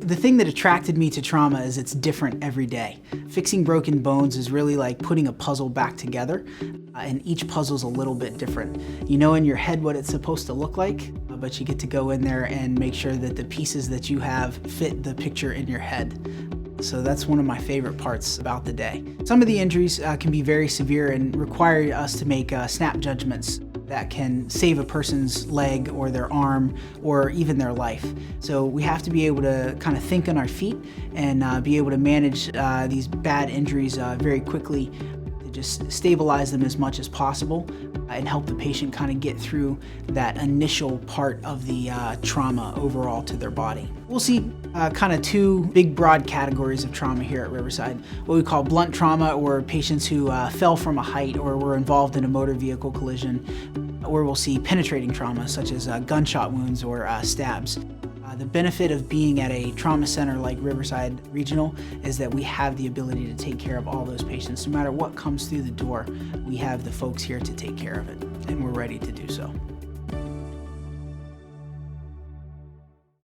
The thing that attracted me to trauma is it's different every day. Fixing broken bones is really like putting a puzzle back together, and each puzzle's a little bit different. You know in your head what it's supposed to look like, but you get to go in there and make sure that the pieces that you have fit the picture in your head. So that's one of my favorite parts about the day. Some of the injuries can be very severe and require us to make snap judgments that can save a person's leg or their arm or even their life. So we have to be able to kind of think on our feet and be able to manage these bad injuries very quickly, to just stabilize them as much as possible and help the patient kind of get through that initial part of the trauma overall to their body. We'll see kind of two big broad categories of trauma here at Riverside. What we call blunt trauma, or patients who fell from a height or were involved in a motor vehicle collision, or we'll see penetrating trauma such as gunshot wounds or stabs. The benefit of being at a trauma center like Riverside Regional is that we have the ability to take care of all those patients. No matter what comes through the door, we have the folks here to take care of it, and we're ready to do so.